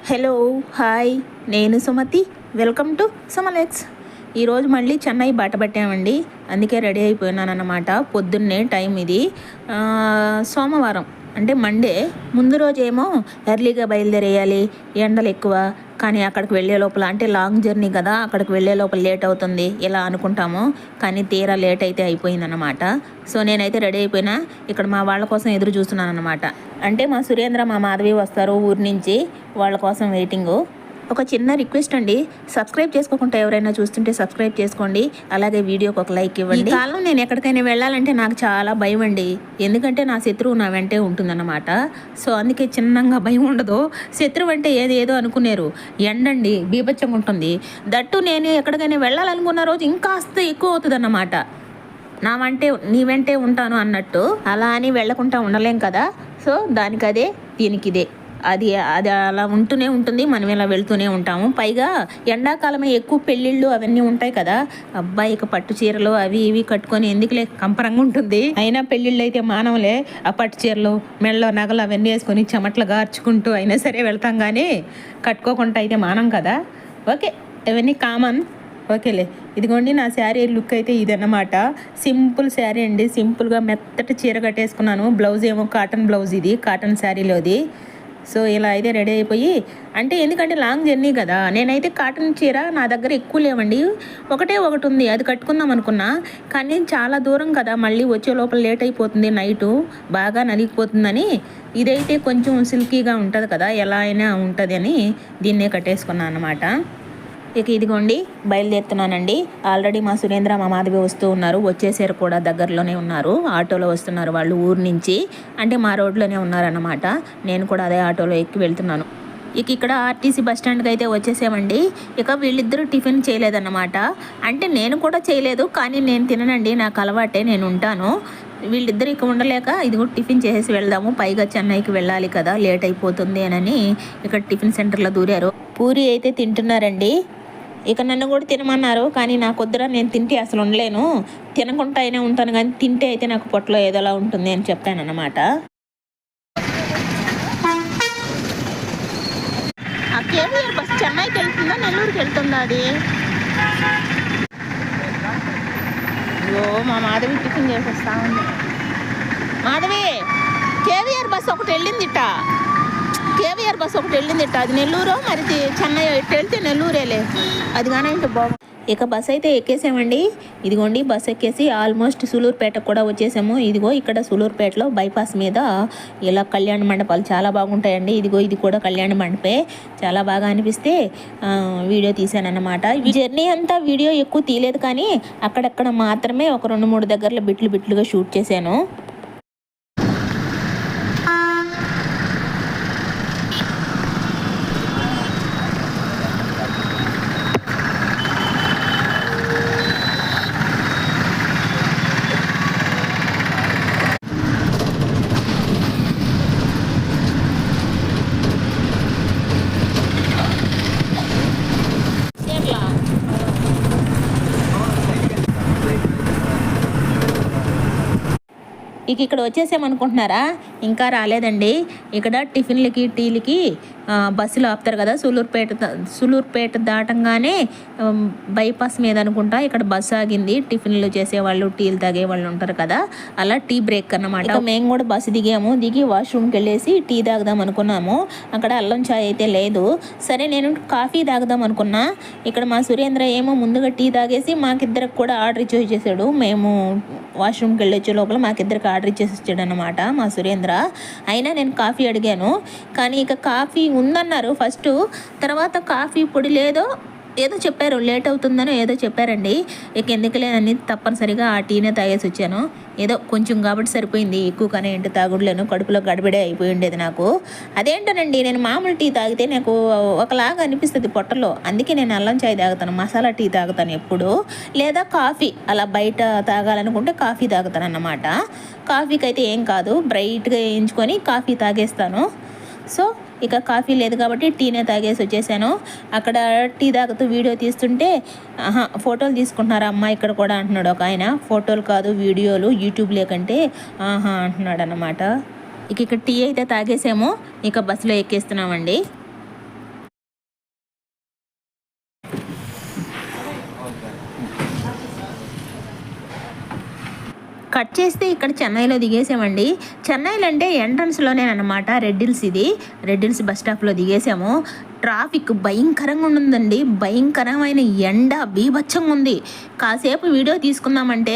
Hello hi, నేను Sumathi. Welcome to సుమలెక్స్. ఈరోజు మళ్ళీ చెన్నై బాట పట్టామండి, అందుకే రెడీ అయిపోయినాను అన్నమాట. పొద్దున్నే టైం ఇది సోమవారం అంటే మండే. ముందు రోజేమో ఎర్లీగా బయలుదేరేయాలి, ఎండలు ఎక్కువ, కానీ అక్కడికి వెళ్ళే లోపల అంటే లాంగ్ జర్నీ కదా, అక్కడికి వెళ్ళే లోపల లేట్ అవుతుంది ఇలా అనుకుంటాము, కానీ తీరా లేట్ అయితే అయిపోయిందన్నమాట. సో నేనైతే రెడీ అయిపోయినా, ఇక్కడ మా వాళ్ళ కోసం ఎదురు చూస్తున్నాను అనమాట. అంటే మా సురేంద్ర మా మాధవి వస్తారు ఊరి నుంచి, వాళ్ళ కోసం వెయిటింగు. ఒక చిన్న రిక్వెస్ట్ అండి, సబ్స్క్రైబ్ చేసుకోకుండా ఎవరైనా చూస్తుంటే సబ్స్క్రైబ్ చేసుకోండి, అలాగే వీడియోకి ఒక లైక్ ఇవ్వండి. ఈ కాలం నేను ఎక్కడికైనా వెళ్ళాలంటే నాకు చాలా భయం అండి, ఎందుకంటే నా శత్రువు నా వెంటే ఉంటుందన్నమాట. సో అందుకే చిన్నగా భయం ఉండదు. శత్రువు అంటే ఏదో అనుకునేరు, ఎండండి బీభత్సంగా ఉంటుంది. దట్టు నేను ఎక్కడికైనా వెళ్ళాలనుకున్న రోజు ఇంకాస్త ఎక్కువ అవుతుంది అన్నమాట. నీ వెంటే ఉంటాను అన్నట్టు, అలా అని వెళ్ళకుండా ఉండలేం కదా. సో దానికదే దీనికిదే, అది అలా ఉంటూనే ఉంటుంది, మనం ఇలా వెళ్తూనే ఉంటాము. పైగా ఎండాకాలమే ఎక్కువ పెళ్ళిళ్ళు అవన్నీ ఉంటాయి కదా, అబ్బాయికి పట్టు చీరలు అవి ఇవి కట్టుకొని ఎందుకులే కంపరంగా ఉంటుంది. అయినా పెళ్ళిళ్ళు అయితే మానవులే, ఆ పట్టు చీరలు మెళ్ళలో నగలు అవన్నీ వేసుకొని చెమట్లు గార్చుకుంటూ అయినా సరే వెళ్తాం, కానీ కట్టుకోకుండా అయితే మానం కదా. ఓకే, ఇవన్నీ కామన్. ఓకేలే, ఇదిగోండి నా శారీ లుక్ అయితే ఇదన్నమాట. సింపుల్ శారీ అండి, సింపుల్గా మెత్తటి చీర కట్టేసుకున్నాను. బ్లౌజ్ ఏమో కాటన్ బ్లౌజ్, ఇది కాటన్ శారీలోది. సో ఇలా అయితే రెడీ అయిపోయి, అంటే ఎందుకంటే లాంగ్ జర్నీ కదా, నేనైతే కాటన్ చీర నా దగ్గర ఎక్కువ లేవండి, ఒకటే ఒకటి ఉంది, అది కట్టుకుందాం అనుకున్నా, కానీ చాలా దూరం కదా, మళ్ళీ వచ్చే లోపల లేట్ అయిపోతుంది, నైటు బాగా నలిగిపోతుందని ఇదైతే కొంచెం సిల్కీగా ఉంటుంది కదా, ఎలా అయినా ఉంటుంది అని దీన్నే కట్టేసుకున్నాను అన్నమాట. ఇక ఇదిగోండి బయలుదేరుతున్నానండి. ఆల్రెడీ మా సురేంద్ర మా మాధవి వస్తూ ఉన్నారు, వచ్చేసారు కూడా, దగ్గరలోనే ఉన్నారు, ఆటోలో వస్తున్నారు వాళ్ళు ఊరు నుంచి, అంటే మా రోడ్లోనే ఉన్నారన్నమాట. నేను కూడా అదే ఆటోలో ఎక్కి వెళ్తున్నాను. ఇక ఇక్కడ ఆర్టీసీ బస్ స్టాండ్కి అయితే వచ్చేసామండి. ఇక వీళ్ళిద్దరూ టిఫిన్ చేయలేదన్నమాట, అంటే నేను కూడా చేయలేదు, కానీ నేను తిననండి, నాకు అలవాటే, నేను ఉంటాను. వీళ్ళిద్దరు ఇక ఉండలేక ఇదిగో టిఫిన్ చేసేసి వెళ్దాము, పైగా చెన్నైకి వెళ్ళాలి కదా, లేట్ అయిపోతుంది అని ఇక్కడ టిఫిన్ సెంటర్లో దూరారు. పూరి అయితే తింటున్నారండి. ఇక నన్ను కూడా తినమన్నారు, కానీ నాకు వద్దురా, నేను తింటే అసలు ఉండలేను, తినకుండా అయినా ఉంటాను, కానీ తింటే అయితే నాకు పొట్టలో ఏదోలా ఉంటుంది అని చెప్పాను అన్నమాట. ఆ కేవీఆర్ బస్ చెన్నైకి వెళ్తుందా నెల్లూరుకి వెళ్తుందా అది? మా మాధవి టిఫిన్ చేసేస్తా ఉంది. మాధవి, కేవీఆర్ బస్ ఒకటి వెళ్ళిందిట, కేవీఆర్ బస్ ఒకటి వెళ్ళిందిట, అది నెల్లూరు, మరి చెన్నై ఎట్టు వెళ్తే నెల్లూరేలే, అది కానీ ఇంత బాగు. ఇక బస్ అయితే ఎక్కేసామండి. ఇదిగోండి బస్ ఎక్కేసి ఆల్మోస్ట్ సూలూరుపేటకు కూడా వచ్చేసాము. ఇదిగో ఇక్కడ సూలూరుపేటలో బైపాస్ మీద ఇలా కళ్యాణ మండపాలు చాలా బాగుంటాయండి. ఇదిగో ఇది కూడా కళ్యాణ మండపే, చాలా బాగా అనిపిస్తే వీడియో తీసాను అన్నమాట. ఈ జర్నీ అంతా వీడియో ఎక్కువ తీయలేదు, కానీ అక్కడక్కడ మాత్రమే ఒక 2-3 దగ్గరలో బిట్లుగా షూట్ చేశాను. ఇక ఇక్కడ వచ్చేసామనుకుంటున్నారా, ఇంకా రాలేదండి. ఇక్కడ టిఫిన్లకి టీలకి బస్సులు ఆపుతారు కదా, సూలూరుపేట దాటంగానే బైపాస్ మీద అనుకుంటా ఇక్కడ బస్సు ఆగింది. టిఫిన్లు చేసేవాళ్ళు, టీలు తాగేవాళ్ళు ఉంటారు కదా, అలా టీ బ్రేక్ అన్నమాట. మేము కూడా బస్సు దిగి వాష్రూమ్కి వెళ్ళేసి టీ తాగుదాం అనుకున్నాము. అక్కడ అల్లం చాయ్ అయితే లేదు, సరే నేను కాఫీ తాగుదాం అనుకున్నా. ఇక్కడ మా సురేంద్ర ఏమో ముందుగా టీ తాగేసి మాకిద్దరికి కూడా ఆర్డర్ ఇచ్చేసాడు. మేము వాష్రూమ్కి వెళ్ళొచ్చే లోపల మాకిద్దరికి ఆర్డర్ ఇచ్చేసి వచ్చాడు అనమాట మా సురేంద్ర. అయినా నేను కాఫీ అడిగాను, కానీ ఇక కాఫీ ఉందన్నారు ఫస్ట్, తర్వాత కాఫీ పొడి ఏదో చెప్పారు, లేట్ అవుతుందని ఏదో చెప్పారండి. ఇక ఎందుకు లేదని తప్పనిసరిగా ఆ టీనే తాగేసి వచ్చాను. ఏదో కొంచెం కాబట్టి సరిపోయింది, ఎక్కువగానే ఏంటి తాగుడులేను, కడుపులో గడబడే అయిపోయి ఉండేది నాకు. అదేంటోనండి, నేను మామూలు టీ తాగితే నాకు ఒకలాగా అనిపిస్తుంది పొట్టలో, అందుకే నేను అల్లం చాయ్ తాగుతాను, మసాలా టీ తాగుతాను ఎప్పుడు, లేదా కాఫీ అలా బయట తాగాలనుకుంటే కాఫీ తాగుతాను అన్నమాట. కాఫీకి అయితే ఏం కాదు, బ్రైట్గా వేయించుకొని కాఫీ తాగేస్తాను. సో ఇక కాఫీ లేదు కాబట్టి టీనే తాగేసి వచ్చేసాను. అక్కడ టీ తాగుతూ వీడియో తీస్తుంటే ఫోటోలు తీసుకుంటున్నారు అమ్మ ఇక్కడ కూడా అంటున్నాడు ఒక ఆయన. ఫోటోలు కాదు వీడియోలు, యూట్యూబ్ లేకంటే అంటున్నాడు అన్నమాట. ఇక్కడ టీ అయితే తాగేసాము, ఇక బస్సులో ఎక్కేస్తున్నామండి. కట్ చేస్తే ఇక్కడ చెన్నైలో దిగేసామండి. చెన్నైలో అంటే ఎంట్రన్స్లోనే అనమాట రెడ్ హిల్స్. ఇది రెడ్ హిల్స్ బస్ స్టాప్లో దిగేసాము. ట్రాఫిక్ భయంకరంగా ఉందండి, భయంకరమైన ఎండ బీభత్సంగా ఉంది. కాసేపు వీడియో తీసుకుందామంటే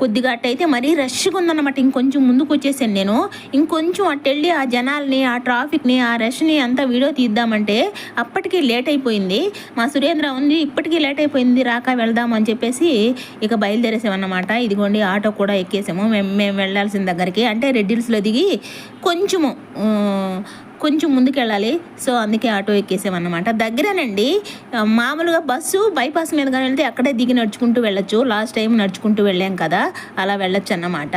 కొద్దిగా అట్టయితే మరీ రష్గా ఉందన్నమాట. ఇంకొంచెం ముందుకు వచ్చేసాను నేను. ఇంకొంచెం అటు వెళ్ళి ఆ జనాల్ని, ఆ ట్రాఫిక్ని, ఆ రష్ని అంతా వీడియో తీద్దామంటే అప్పటికి లేట్ అయిపోయింది. మా సురేంద్ర ఉంది, ఇప్పటికీ లేట్ అయిపోయింది, రాక వెళ్దాం అని చెప్పేసి ఇక బయలుదేరేసామన్నమాట. ఇదిగోండి ఆటో కూడా ఎక్కేసాము. మేము వెళ్ళాల్సిన దగ్గరికి అంటే రెడ్ హిల్స్లో దిగి కొంచెం ముందుకు వెళ్ళాలి. సో అందుకే ఆటో ఎక్కేసామన్నమాట. దగ్గరేనండి, మామూలుగా బస్సు బైపాస్ మీదుగా వెళ్తే అక్కడే దిగి నడుచుకుంటూ వెళ్ళొచ్చు. లాస్ట్ టైం నడుచుకుంటూ వెళ్ళాం కదా, అలా వెళ్ళొచ్చు అన్నమాట.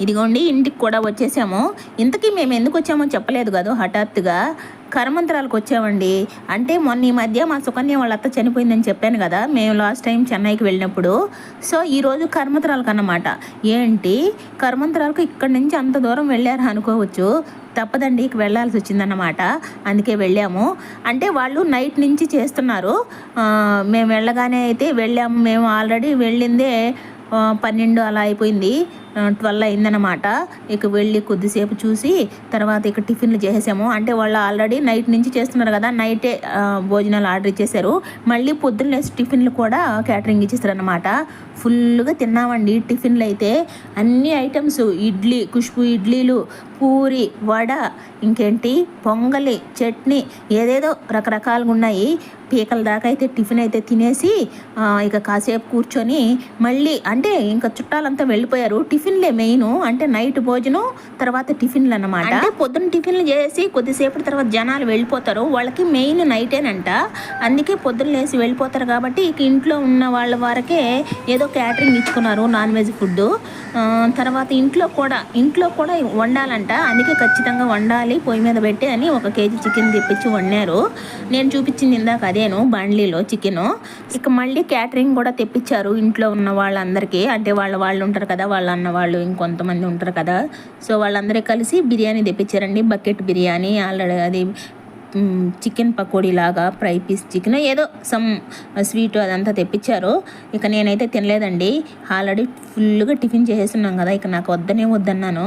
ఇదిగోండి ఇంటికి కూడా వచ్చేసాము. ఇంతకీ మేము ఎందుకు వచ్చామో చెప్పలేదు కదా, హఠాత్తుగా కరమంత్రాలకు వచ్చామండి. అంటే మొన్న ఈ మధ్య మా సుకన్య వాళ్ళ అత్త చనిపోయిందని చెప్పాను కదా మేము లాస్ట్ టైం చెన్నైకి వెళ్ళినప్పుడు. సో ఈరోజు కరమంత్రాలకు అన్నమాట. ఏంటి కరమంత్రాలకు ఇక్కడి నుంచి అంత దూరం వెళ్ళారు అనుకోవచ్చు, తప్పదండి వెళ్ళాల్సి వచ్చిందన్నమాట. అందుకే వెళ్ళాము. అంటే వాళ్ళు నైట్ నుంచి చేస్తున్నారు. మేము వెళ్ళగానే అయితే వెళ్ళాము. మేము ఆల్రెడీ వెళ్ళిందే 12 అలా అయిపోయింది, 12 అయిందన్నమాట. ఇక వెళ్ళి కొద్దిసేపు చూసి తర్వాత ఇక టిఫిన్లు చేసేసాము. అంటే వాళ్ళు ఆల్రెడీ నైట్ నుంచి చేస్తున్నారు కదా, నైటే భోజనాలు ఆర్డర్ ఇచ్చేసారు. మళ్ళీ పొద్దున్న టిఫిన్లు కూడా క్యాటరింగ్ ఇచ్చేసారు అనమాట. ఫుల్గా తిన్నామండి టిఫిన్లు అయితే. అన్ని ఐటమ్స్, ఇడ్లీ, ఖుష్బు ఇడ్లీలు, పూరి, వడ, ఇంకేంటి పొంగలి, చట్నీ, ఏదేదో రకరకాలుగా ఉన్నాయి. పీకల దాకా అయితే టిఫిన్ అయితే తినేసి ఇక కాసేపు కూర్చొని మళ్ళీ అంటే ఇంకా చుట్టాలంతా వెళ్ళిపోయారు. టిఫిన్లే మెయిన్, అంటే నైట్ భోజనం తర్వాత టిఫిన్లు అన్నమాట. అంటే పొద్దున్న టిఫిన్లు చేసి కొద్దిసేపటి తర్వాత జనాలు వెళ్ళిపోతారు, వాళ్ళకి మెయిన్ నైటేనంట. అందుకే పొద్దున్న లేసి వెళ్ళిపోతారు కాబట్టి ఇక ఇంట్లో ఉన్న వాళ్ళ వరకే ఏదో క్యాటరింగ్ ఇచ్చుకున్నారు, నాన్ వెజ్ ఫుడ్. తర్వాత ఇంట్లో కూడా వండాలంట. అందుకే ఖచ్చితంగా వండాలి పొయ్యి మీద పెట్టి అని 1 కేజీ చికెన్ తెప్పించి వండారు. నేను చూపించింది ఇందాక అదేను, బండ్లీలో చికెను. ఇక మళ్ళీ క్యాటరింగ్ కూడా తెప్పించారు ఇంట్లో ఉన్న వాళ్ళందరికీ. అంటే వాళ్ళు ఉంటారు కదా, వాళ్ళ అన్న వాళ్ళు ఇంకొంతమంది ఉంటారు కదా. సో వాళ్ళందరూ కలిసి బిర్యానీ తెప్పించారండి, బకెట్ బిర్యానీ. ఆల్రెడీ అది చికెన్ పకోడీ లాగా, ఫ్రై పీస్ చికెన్, ఏదో సమ్ స్వీట్ అదంతా తెప్పించారు. ఇక నేనైతే తినలేదండి, ఆల్రెడీ ఫుల్గా టిఫిన్ చేసేస్తున్నాం కదా, ఇక నాకు వద్దన్నాను.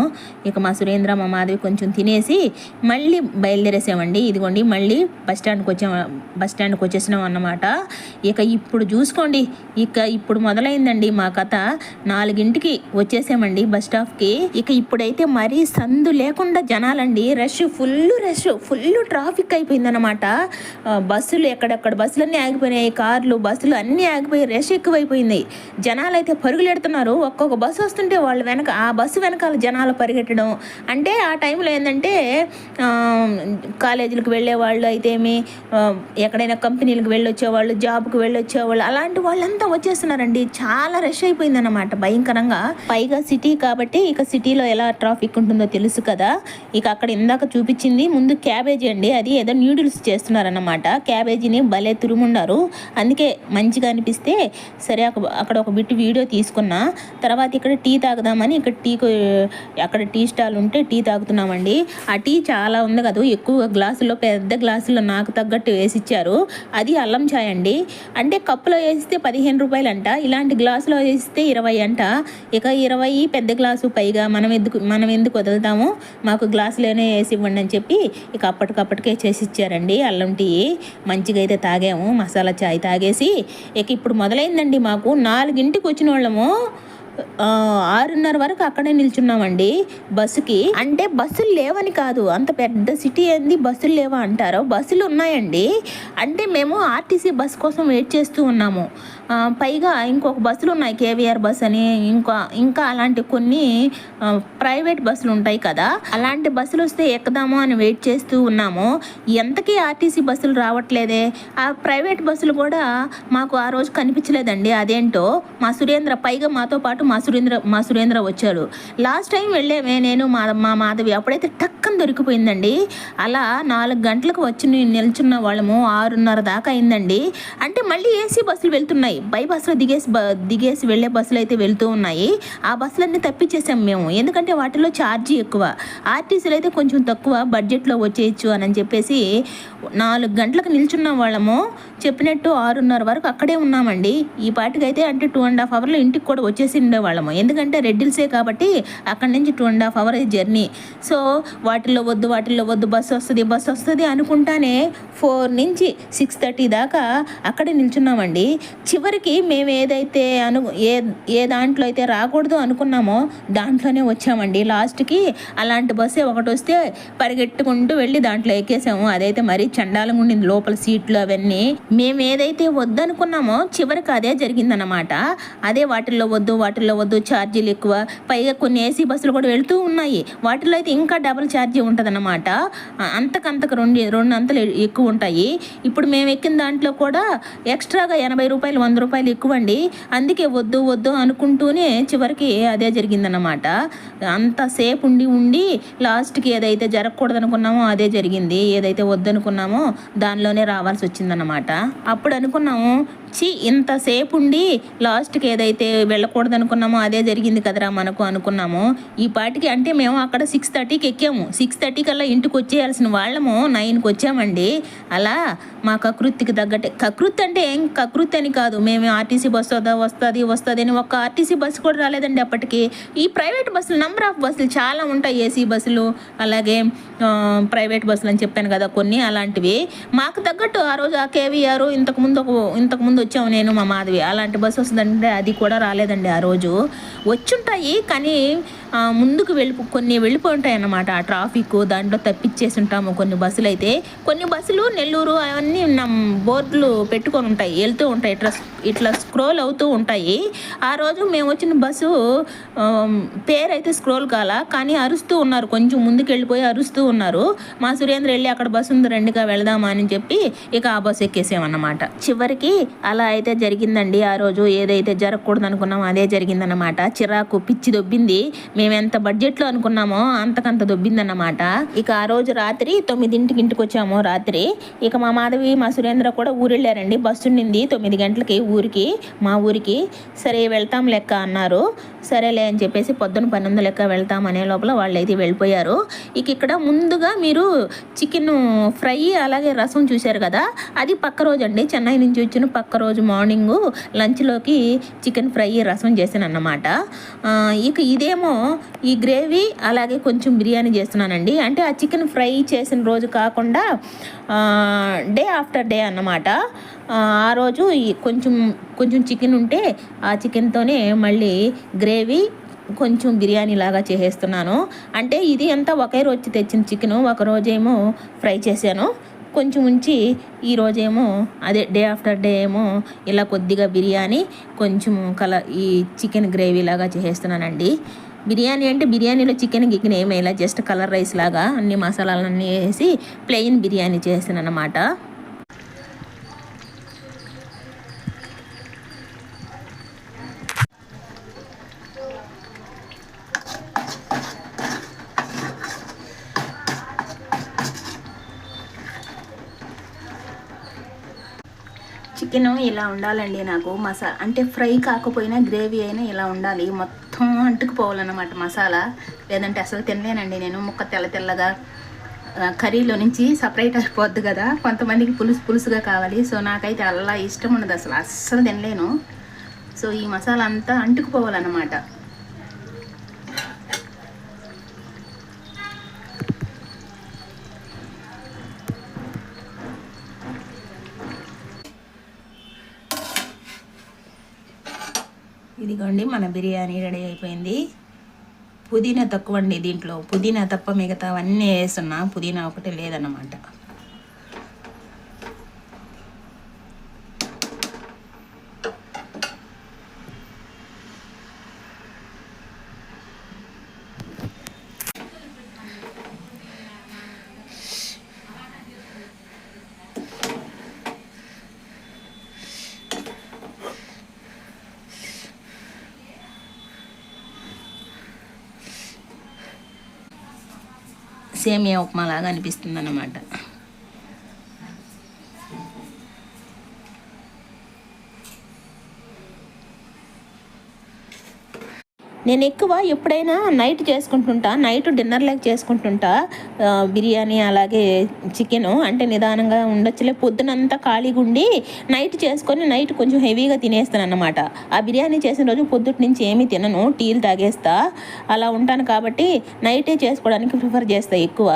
ఇక మా సురేంద్ర, మా మాధవి కొంచెం తినేసి మళ్ళీ బయలుదేరేసామండి. ఇదిగోండి మళ్ళీ బస్ స్టాండ్కి వచ్చేసినాం అన్నమాట. ఇక ఇప్పుడు చూసుకోండి, ఇప్పుడు మొదలైందండి మా కథ. 4ంటికి వచ్చేసామండి బస్ స్టాప్కి. ఇక ఇప్పుడైతే మరీ సందు లేకుండా జనాలండి, ఫుల్ ట్రాఫిక్ అయిపోయిందన్నమాట. బస్సులు ఎక్కడెక్కడ బస్సులన్నీ ఆగిపోయినాయి, కార్లు, బస్సులు అన్నీ ఆగిపోయి రష్ ఎక్కువైపోయింది. జనాలు అయితే పరుగులెడుతున్నారు. ఒక్కొక్క బస్సు వస్తుంటే వాళ్ళు ఆ బస్సు వెనకాల జనాలు పరిగెట్టడం. అంటే ఆ టైంలో ఏంటంటే కాలేజీలకు వెళ్ళే వాళ్ళు అయితేమి, ఎక్కడైనా కంపెనీలకు వెళ్ళొచ్చేవాళ్ళు, జాబ్కి వెళ్ళొచ్చేవాళ్ళు, అలాంటి వాళ్ళంతా వచ్చేస్తున్నారండి. చాలా రష్ అయిపోయిందన్నమాట భయంకరంగా. పైగా సిటీ కాబట్టి ఇక సిటీలో ఎలా ట్రాఫిక్ ఉంటుందో తెలుసు కదా. ఇక అక్కడ ఇందాక చూపించింది ముందు క్యాబేజీ అండి, అది ఏదో న్యూడిల్స్ చేస్తున్నారన్నమాట. క్యాబేజీని భలే తురుముండారు. అందుకే మంచిగా అనిపిస్తే సరే అక్కడ ఒక బిట్ వీడియో తీసుకున్నా. తర్వాత ఇక్కడ టీ తాగుదామని అక్కడ టీ స్టాల్ ఉంటే టీ తాగుతున్నామండి. ఆ టీ చాలా ఉంది కదా, ఎక్కువ గ్లాసులో, పెద్ద గ్లాసులో నాకు తగ్గట్టు వేసిచ్చారు. అది అల్లం చాయ్ అండి. అంటే కప్పులో వేస్తే 15 రూపాయలంట, ఇలాంటి గ్లాసులో వేస్తే 20 అంట. ఇక 20 పెద్ద గ్లాసు, పైగా మనం ఎందుకు వదులుతాము, మాకు గ్లాసులోనే వేసి ఇవ్వండి అని చెప్పి ఇక అప్పటికప్పటికే చేసి ఇచ్చారండి అల్లం టీ. మంచిగా అయితే తాగాము, మసాలా చాయ్ తాగేసి ఇక ఇప్పుడు మొదలైందండి మాకు. 4ంటికి వచ్చిన వాళ్ళము 6:30 వరకు అక్కడే నిల్చున్నామండి బస్సుకి. అంటే బస్సులు లేవని కాదు, అంత పెద్ద సిటీ ఏంది బస్సులు లేవా అంటారు, బస్సులు ఉన్నాయండి. అంటే మేము ఆర్టీసీ బస్ కోసం వెయిట్ చేస్తూ ఉన్నాము. పైగా ఇంకొక బస్సులు ఉన్నాయి, కేవీఆర్ బస్ అని, ఇంకా అలాంటి కొన్ని ప్రైవేట్ బస్సులు ఉంటాయి కదా, అలాంటి బస్సులు వస్తే ఎక్కుదాము అని వెయిట్ చేస్తూ ఉన్నాము. ఎంతకీ ఆర్టీసీ బస్సులు రావట్లేదే. ఆ ప్రైవేట్ బస్సులు కూడా మాకు ఆ రోజు కనిపించలేదండి, అదేంటో. మా సురేంద్ర, పైగా మాతో పాటు మా సురేంద్ర వచ్చాడు. లాస్ట్ టైం వెళ్ళామే నేను, మా మాధవి, అప్పుడైతే టక్కని దొరికిపోయిందండి. అలా 4 గంటలకు వచ్చి నిల్చున్న వాళ్ళము 6:30 దాకా అయిందండి. అంటే మళ్ళీ ఏసీ బస్సులు వెళ్తున్నాయి, బస్సులో దిగేసి వెళ్ళే బస్సులు అయితే వెళ్తూ ఉన్నాయి. ఆ బస్సులన్నీ తప్పించేసాం మేము, ఎందుకంటే వాటిలో ఛార్జీ ఎక్కువ. ఆర్టీసీలు అయితే కొంచెం తక్కువ బడ్జెట్లో వచ్చేయచ్చు అని చెప్పేసి 4 గంటలకు నిల్చున్నాం వాళ్ళము. చెప్పినట్టు 6:30 వరకు అక్కడే ఉన్నామండి. ఈ పాటికైతే అంటే 2.5 అవర్లో ఇంటికి కూడా వచ్చేసి ఉండేవాళ్ళము, ఎందుకంటే రెడ్డిల్సే కాబట్టి అక్కడి నుంచి 2.5 అవర్ జర్నీ. సో వాటిల్లో వద్దు బస్సు వస్తుంది అనుకుంటానే 4 నుంచి 6:30 దాకా అక్కడే నిల్చున్నామండి. చివరికి మేము ఏదైతే ఏ దాంట్లో అయితే రాకూడదు అనుకున్నామో దాంట్లోనే వచ్చామండి. లాస్ట్కి అలాంటి బస్సే ఒకటి వస్తే పరిగెట్టుకుంటూ వెళ్ళి దాంట్లో ఎక్కేసాము. అదైతే మరీ చండాలంగా ఉండింది, లోపల సీట్లు అవన్నీ. మేము ఏదైతే వద్దనుకున్నామో చివరికి అదే జరిగిందన్నమాట. అదే వాటిల్లో వద్దు ఛార్జీలు ఎక్కువ, పైగా కొన్ని ఏసీ బస్సులు కూడా వెళ్తూ ఉన్నాయి, వాటిల్లో అయితే ఇంకా డబుల్ ఛార్జీ ఉంటుందన్నమాట. అంతకు రెండు అంతలు ఎక్కువ ఉంటాయి. ఇప్పుడు మేము ఎక్కిన దాంట్లో కూడా ఎక్స్ట్రాగా 80 రూపాయలు 100 రూపాయలు ఎక్కువ అండి. అందుకే వద్దు అనుకుంటూనే చివరికి అదే జరిగిందన్నమాట. అంతసేపు ఉండి లాస్ట్కి ఏదైతే జరగకూడదు అనుకున్నామో అదే జరిగింది, ఏదైతే వద్దనుకున్నామో దానిలోనే రావాల్సి వచ్చిందన్నమాట. అప్పుడు అనుకున్నాము, ఇంతసేపు ఉండి లాస్ట్కి ఏదైతే వెళ్ళకూడదు అనుకున్నామో అదే జరిగింది కదరా మనకు అనుకున్నాము. ఈ పాటికి అంటే మేము అక్కడ 6:30కి ఎక్కాము, 6:30 కల్లా ఇంటికి వచ్చేయాల్సిన వాళ్ళము 9కి వచ్చామండి. అలా మా కకృతికి తగ్గట్టే, కకృతి అంటే ఏం కకృతి అని కాదు, మేము ఆర్టీసీ బస్సు వస్తుంది అని ఒక్క ఆర్టీసీ బస్సు కూడా రాలేదండి అప్పటికి. ఈ ప్రైవేట్ బస్సులు నంబర్ ఆఫ్ బస్సులు చాలా ఉంటాయి, ఏసీ బస్సులు అలాగే ప్రైవేట్ బస్సులు అని చెప్పాను కదా కొన్ని, అలాంటివి మాకు తగ్గట్టు ఆ రోజు ఆ కేవీఆర్ ఇంతకుముందు వచ్చాము నేను మా మాధవి, అలాంటి బస్సు వస్తుందంటే అది కూడా రాలేదండి. ఆ రోజు వచ్చుంటాయి కానీ ముందుకు కొన్ని వెళ్ళిపోయి ఉంటాయి అన్నమాట. ఆ ట్రాఫిక్ దాంట్లో తప్పించేసి ఉంటాము కొన్ని బస్సులు అయితే. కొన్ని బస్సులు నెల్లూరు అవన్నీ బోర్డులు పెట్టుకొని ఉంటాయి, వెళ్తూ ఉంటాయి, ఇట్లా స్క్రోల్ అవుతూ ఉంటాయి. ఆ రోజు మేము వచ్చిన బస్సు పేరైతే స్క్రోల్ కాల, కానీ అరుస్తూ ఉన్నారు, కొంచెం ముందుకు వెళ్ళిపోయి అరుస్తూ ఉన్నారు. మా సురేంద్ర వెళ్ళి అక్కడ బస్సు ఉంది రండిగా వెళదామా అని చెప్పి ఇక ఆ బస్సు ఎక్కేసామన్నమాట. చివరికి అలా అయితే జరిగిందండి. ఆ రోజు ఏదైతే జరగకూడదు అనుకున్నామో అదే జరిగిందన్నమాట. చిరాకు పిచ్చి దొబ్బింది. మేము ఎంత బడ్జెట్లో అనుకున్నామో అంతకంత దొబ్బిందన్నమాట. ఇక ఆ రోజు రాత్రి 9ంటికి ఇంటికి వచ్చాము రాత్రి. ఇక మా మాధవి మా సురేంద్ర కూడా ఊరు వెళ్ళారండి. బస్సు ఉండింది 9 గంటలకి మా ఊరికి. సరే వెళ్తాం లెక్క అన్నారు. సరేలే అని చెప్పేసి పొద్దున 12 లెక్క వెళ్తాం అనే లోపల వాళ్ళు అయితే వెళ్ళిపోయారు. ఇక ఇక్కడ ముందుగా మీరు చికెన్ ఫ్రై అలాగే రసం చూశారు కదా, అది పక్క రోజు అండి. చెన్నై నుంచి వచ్చిన పక్క రోజు మార్నింగు లంచ్లోకి చికెన్ ఫ్రై రసం చేశాను అన్నమాట. ఇక ఇదేమో ఈ గ్రేవీ అలాగే కొంచెం బిర్యానీ చేస్తున్నానండి. అంటే ఆ చికెన్ ఫ్రై చేసిన రోజు కాకుండా డే ఆఫ్టర్ డే అన్నమాట. ఆ రోజు కొంచెం చికెన్ ఉంటే ఆ చికెన్తోనే మళ్ళీ గ్రేవీ కొంచెం బిర్యానీ లాగా చేసేస్తున్నాను. అంటే ఇది అంతా ఒకే రోజు తెచ్చిన చికెను, ఒక రోజేమో ఫ్రై చేశాను, కొంచెం ఉంచి ఈ రోజేమో అదే డే ఆఫ్టర్ డే ఏమో ఇలా కొద్దిగా బిర్యానీ కొంచెం ఈ చికెన్ గ్రేవీ లాగా చేసేస్తున్నానండి. బిర్యానీ అంటే బిర్యానీలో చికెన్ గికెన్ ఏమీ ఇలా జస్ట్ కలర్ రైస్ లాగా అన్ని మసాలాలన్నీ వేసి ప్లెయిన్ బిర్యానీ చేస్తాను అన్నమాట. చికెన్ ఇలా ఉండాలండి నాకు, అంటే ఫ్రై కాకపోయినా గ్రేవీ అయినా ఇలా ఉండాలి, మొత్తం అంటుకుపోవాలన్నమాట మసాలా, లేదంటే అసలు తినలేనండి నేను. ముక్క తెల్లగా కర్రీలో నుంచి సపరేట్ అయిపోద్ది కదా, కొంతమందికి పులుసుగా కావాలి. సో నాకైతే అలా ఇష్టం ఉండదు, అస్సలు తినలేను. సో ఈ మసాలా అంతా అంటుకుపోవాలన్నమాట. ఇదిగోండి మన బిర్యానీ రెడీ అయిపోయింది. పుదీనా తక్కువ అండి దీంట్లో, పుదీనా తప్ప మిగతావన్నీ వేస్తున్నా, పుదీనా ఒకటి లేదన్నమాట. సేమియా ఉప్మా లాగా అనిపిస్తుంది అన్నమాట. నేను ఎక్కువ ఎప్పుడైనా నైట్ చేసుకుంటుంటా, నైట్ డిన్నర్ లెక్క చేసుకుంటుంటా బిర్యానీ అలాగే చికెను. అంటే నిదానంగా ఉండొచ్చులే, పొద్దునంతా ఖాళీగా ఉండి నైట్ చేసుకొని నైట్ కొంచెం హెవీగా తినేస్తాను అన్నమాట. ఆ బిర్యానీ చేసిన రోజు పొద్దుటి నుంచి ఏమీ తినను, టీలు తాగేస్తా, అలా ఉంటాను. కాబట్టి నైటే చేసుకోవడానికి ప్రిఫర్ చేస్తా ఎక్కువ.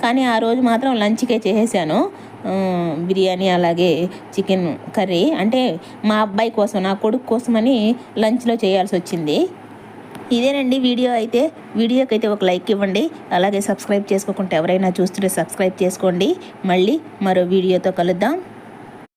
కానీ ఆ రోజు మాత్రం లంచ్కే చేసేసాను బిర్యానీ అలాగే చికెన్ కర్రీ. అంటే మా అబ్బాయి కోసం, నా కొడుకు కోసమని లంచ్లో చేయాల్సి వచ్చింది. ఇదేనండి వీడియో అయితే. వీడియోకి ఒక లైక్ ఇవ్వండి, అలాగే సబ్స్క్రైబ్ చేసుకోకుంటే ఎవరైనా చూస్తుంటే సబ్స్క్రైబ్ చేసుకోండి. మళ్ళీ మరో వీడియోతో కలుద్దాం.